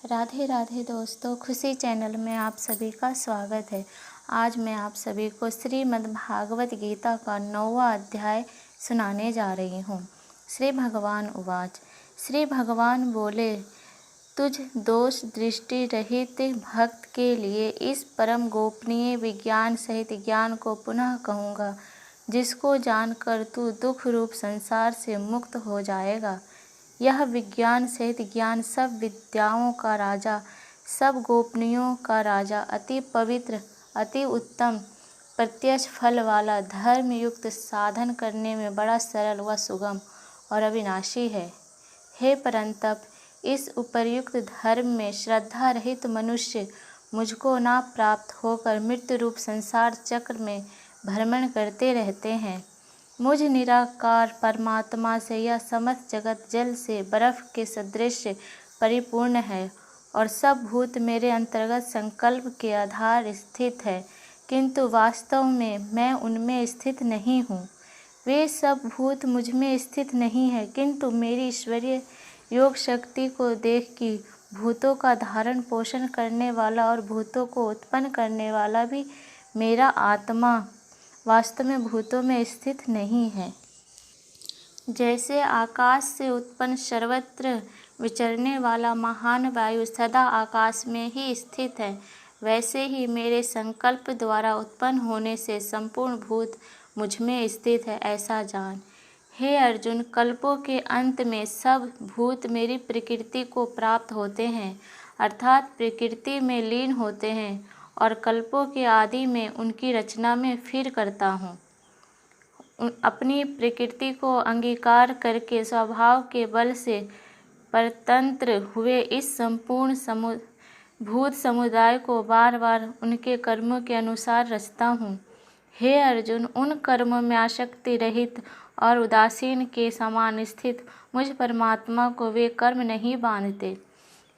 राधे राधे दोस्तों, खुशी चैनल में आप सभी का स्वागत है। आज मैं आप सभी को श्रीमद् भागवत गीता का 9वां अध्याय सुनाने जा रही हूँ। श्री भगवान उवाच। श्री भगवान बोले, तुझ दोष दृष्टि रहित भक्त के लिए इस परम गोपनीय विज्ञान सहित ज्ञान को पुनः कहूँगा, जिसको जानकर तू दुख रूप संसार से मुक्त हो जाएगा। यह विज्ञान सहित ज्ञान सब विद्याओं का राजा, सब गोपनीयों का राजा, अति पवित्र, अति उत्तम, प्रत्यक्ष फल वाला, धर्म युक्त, साधन करने में बड़ा सरल व सुगम और अविनाशी है। हे परंतप, इस उपर्युक्त धर्म में श्रद्धा रहित मनुष्य मुझको ना प्राप्त होकर मृत्यु रूप संसार चक्र में भ्रमण करते रहते हैं। मुझ निराकार परमात्मा से यह समस्त जगत जल से बर्फ के सदृश परिपूर्ण है और सब भूत मेरे अंतर्गत संकल्प के आधार स्थित है, किंतु वास्तव में मैं उनमें स्थित नहीं हूँ। वे सब भूत मुझ में स्थित नहीं है, किंतु मेरी ईश्वरीय योग शक्ति को देख कि भूतों का धारण पोषण करने वाला और भूतों को उत्पन्न करने वाला भी मेरा आत्मा वास्तव में भूतों में स्थित नहीं है। जैसे आकाश से उत्पन्न सर्वत्र विचरने वाला महान वायु सदा आकाश में ही स्थित है, वैसे ही मेरे संकल्प द्वारा उत्पन्न होने से संपूर्ण भूत मुझ में स्थित है, ऐसा जान। हे अर्जुन, कल्पों के अंत में सब भूत मेरी प्रकृति को प्राप्त होते हैं, अर्थात प्रकृति में लीन होते हैं, और कल्पों के आदि में उनकी रचना में फिर करता हूँ। अपनी प्रकृति को अंगीकार करके स्वभाव के बल से परतंत्र हुए इस संपूर्ण भूत समुदाय को बार बार उनके कर्मों के अनुसार रचता हूँ। हे अर्जुन, उन कर्मों में आसक्ति रहित और उदासीन के समान स्थित मुझ परमात्मा को वे कर्म नहीं बांधते।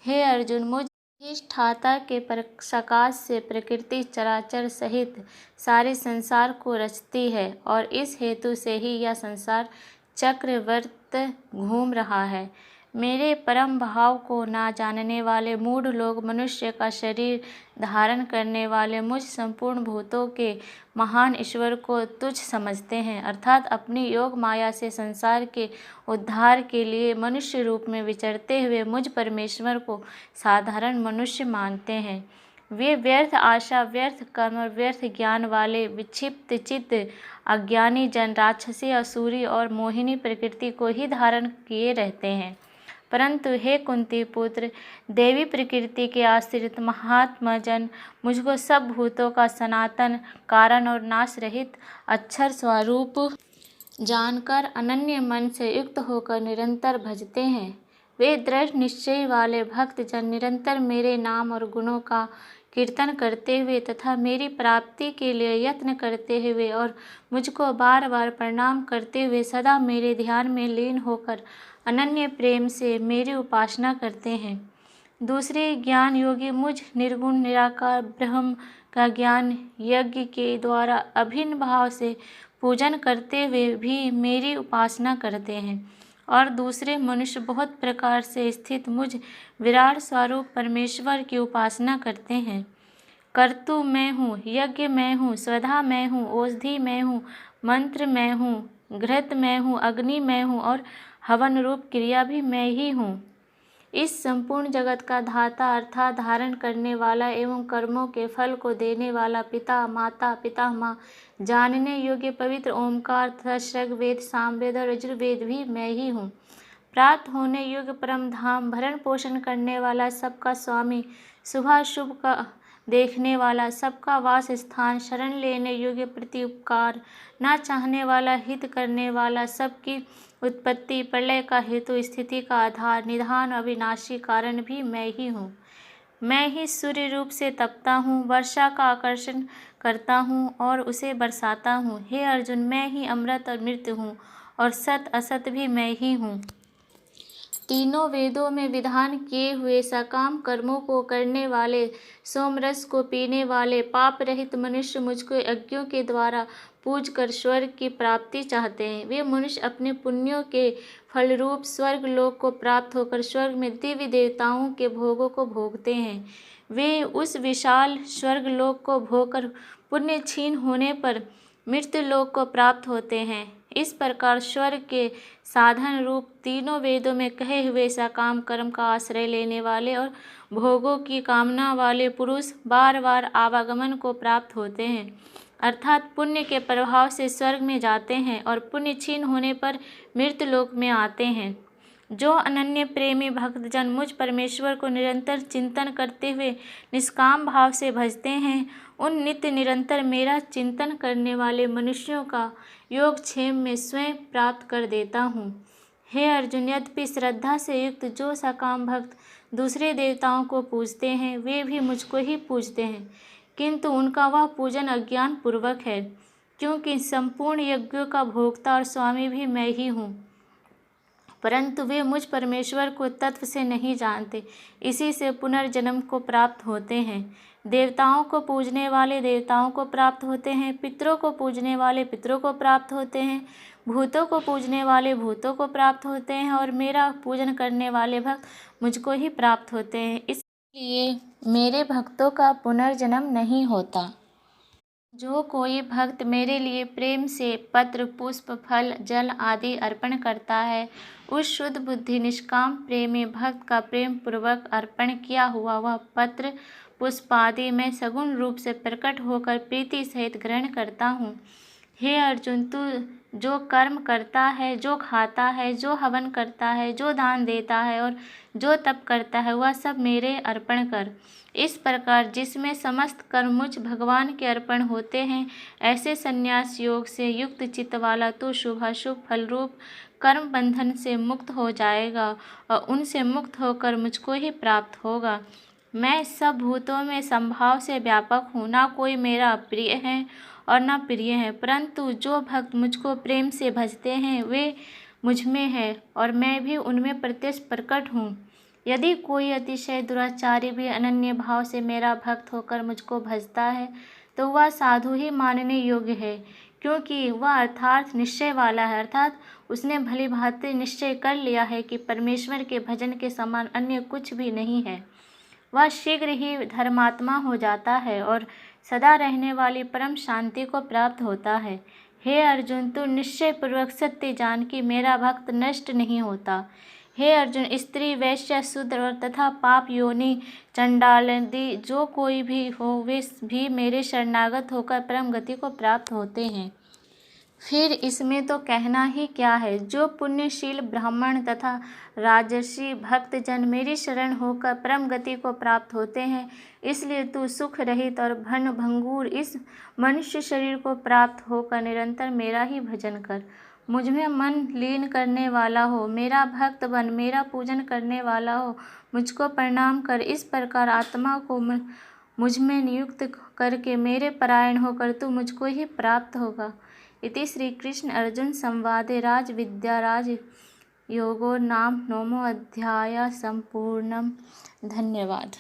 हे अर्जुन, मुझ अधिष्ठाता के प्रकाश से प्रकृति चराचर सहित सारे संसार को रचती है, और इस हेतु से ही यह संसार चक्रवर्त घूम रहा है। मेरे परम भाव को ना जानने वाले मूढ़ लोग मनुष्य का शरीर धारण करने वाले मुझ संपूर्ण भूतों के महान ईश्वर को तुच्छ समझते हैं, अर्थात अपनी योग माया से संसार के उद्धार के लिए मनुष्य रूप में विचरते हुए मुझ परमेश्वर को साधारण मनुष्य मानते हैं। वे व्यर्थ आशा, व्यर्थ कर्म और व्यर्थ ज्ञान वाले विक्षिप्त चित्त अज्ञानी जन राक्षसी, असुरी और मोहिनी प्रकृति को ही धारण किए रहते हैं। परंतु हे कुंती पुत्र, देवी प्रकृति के आश्रित महात्मा जन मुझको सब भूतों का सनातन कारण और नाश रहित अक्षर स्वरूप जानकर अनन्य मन से युक्त होकर निरंतर भजते हैं। वे दृढ़ निश्चय वाले भक्त जन निरंतर मेरे नाम और गुणों का कीर्तन करते हुए तथा मेरी प्राप्ति के लिए यत्न करते हुए और मुझको बार बार प्रणाम करते हुए सदा मेरे ध्यान में लीन होकर अनन्य प्रेम से मेरी उपासना करते हैं। दूसरे ज्ञान योगी मुझ निर्गुण निराकार ब्रह्म का ज्ञान यज्ञ के द्वारा अभिन्न भाव से पूजन करते हुए भी मेरी उपासना करते हैं, और दूसरे मनुष्य बहुत प्रकार से स्थित मुझ विराट स्वरूप परमेश्वर की उपासना करते हैं। कर्तु मैं हूँ, यज्ञ मैं हूँ, स्वधा मैं हूँ, औषधि मैं हूँ, मंत्र मैं हूँ, घृत मैं हूँ, अग्नि मैं हूँ और हवन रूप क्रिया भी मैं ही हूँ। इस संपूर्ण जगत का धाता अर्थात धारण करने वाला एवं कर्मों के फल को देने वाला पिता, माता, पितामह, जानने योग्य पवित्र ओमकार तथा ऋग वेद, सामवेद और यजुर्वेद भी मैं ही हूँ। प्राप्त होने योग्य परम धाम, भरण पोषण करने वाला, सबका स्वामी, शुभ शुभ का देखने वाला, सबका वास स्थान, शरण लेने योग्य प्रति उपकार ना चाहने वाला, हित करने वाला, सबकी उत्पत्ति प्रलय का हेतु, स्थिति का आधार, निधान, अविनाशी कारण भी मैं ही हूँ। मैं ही सूर्य रूप से तपता हूँ, वर्षा का आकर्षण करता हूँ और उसे बरसाता हूँ। हे अर्जुन, मैं ही अमृत और मृत्यु हूँ और सत असत भी मैं ही हूँ। तीनों वेदों में विधान किए हुए सकाम कर्मों को करने वाले, सोमरस को पीने वाले पाप रहित मनुष्य मुझको यज्ञों के द्वारा पूज कर स्वर्ग की प्राप्ति चाहते हैं। वे मनुष्य अपने पुण्यों के फलरूप स्वर्ग लोक को प्राप्त होकर स्वर्ग में दिव्य देवताओं के भोगों को भोगते हैं। वे उस विशाल स्वर्ग लोक को भोगकर पुण्य क्षीण होने पर मृत्यु लोक को प्राप्त होते हैं। इस प्रकार स्वर्ग के साधन रूप तीनों वेदों में कहे हुए सकाम कर्म का आश्रय लेने वाले और भोगों की कामना वाले पुरुष बार बार आवागमन को प्राप्त होते हैं, अर्थात पुण्य के प्रभाव से स्वर्ग में जाते हैं और पुण्य क्षीण होने पर मृत्यु लोक में आते हैं। जो अनन्य प्रेमी भक्तजन मुझ परमेश्वर को निरंतर चिंतन करते हुए निष्काम भाव से भजते हैं, उन नित्य निरंतर मेरा चिंतन करने वाले मनुष्यों का योगक्षेम में स्वयं प्राप्त कर देता हूँ। हे अर्जुन, यद्यपि श्रद्धा से युक्त जो सकाम भक्त दूसरे देवताओं को पूजते हैं, वे भी मुझको ही पूजते हैं, किंतु उनका वह पूजन अज्ञान पूर्वक है, क्योंकि संपूर्ण यज्ञों का भोक्ता और स्वामी भी मैं ही हूँ। परंतु वे मुझ परमेश्वर को तत्व से नहीं जानते, इसी से पुनर्जन्म को प्राप्त होते हैं। देवताओं को पूजने वाले देवताओं को प्राप्त होते हैं, पितरों को पूजने वाले पितरों को प्राप्त होते हैं, भूतों को पूजने वाले भूतों को प्राप्त होते हैं और मेरा पूजन करने वाले भक्त मुझको ही प्राप्त होते हैं। इसलिए मेरे भक्तों का पुनर्जन्म नहीं होता। जो कोई भक्त मेरे लिए प्रेम से पत्र पुष्प फल जल आदि अर्पण करता है, उस शुद्ध बुद्धि निष्काम प्रेमी भक्त का प्रेम पूर्वक अर्पण किया हुआ वह पत्र पुष्प आदि मैं सगुण रूप से प्रकट होकर प्रीति सहित ग्रहण करता हूँ। हे अर्जुन, तू जो कर्म करता है, जो खाता है, जो हवन करता है, जो दान देता है और जो तप करता है, वह सब मेरे अर्पण कर। इस प्रकार जिसमें समस्त कर्म मुझ भगवान के अर्पण होते हैं, ऐसे संन्यास योग से युक्त चित्त वाला तो शुभाशुभ फल रूप कर्म बंधन से मुक्त हो जाएगा और उनसे मुक्त होकर मुझको ही प्राप्त होगा। मैं सब भूतों में संभाव से व्यापक हूँ, ना कोई मेरा प्रिय है और ना प्रिय है, परंतु जो भक्त मुझको प्रेम से भजते हैं वे मुझ में है और मैं भी उनमें प्रत्यक्ष प्रकट हूँ। यदि कोई अतिशय दुराचारी भी अनन्य भाव से मेरा भक्त होकर मुझको भजता है, तो वह साधु ही मानने योग्य है, क्योंकि वह अर्थात निश्चय वाला है, अर्थात उसने भली भांति निश्चय कर लिया है कि परमेश्वर के भजन के समान अन्य कुछ भी नहीं है। वह शीघ्र ही धर्मात्मा हो जाता है और सदा रहने वाली परम शांति को प्राप्त होता है। हे अर्जुन, तू निश्चय पूर्वक सत्य जान कि मेरा भक्त नष्ट नहीं होता। हे अर्जुन, स्त्री वैश्य शूद्र और तथा पाप योनि चंडालादि जो कोई भी हो, वे भी मेरे शरणागत होकर परम गति को प्राप्त होते हैं। फिर इसमें तो कहना ही क्या है। जो पुण्यशील ब्राह्मण तथा राजर्षि भक्तजन मेरी शरण होकर परम गति को प्राप्त होते हैं, इसलिए तू सुख रहित और भन भंगुर इस मनुष्य शरीर को प्राप्त होकर निरंतर मेरा ही भजन कर। मुझ में मन लीन करने वाला हो, मेरा भक्त बन, मेरा पूजन करने वाला हो, मुझको प्रणाम कर। इस प्रकार आत्मा को मुझ में नियुक्त करके मेरे परायण होकर तू मुझको ही प्राप्त होगा। इति श्री कृष्ण अर्जुन संवादे राज विद्या राज योगो नाम 9वां अध्याय संपूर्णम। धन्यवाद।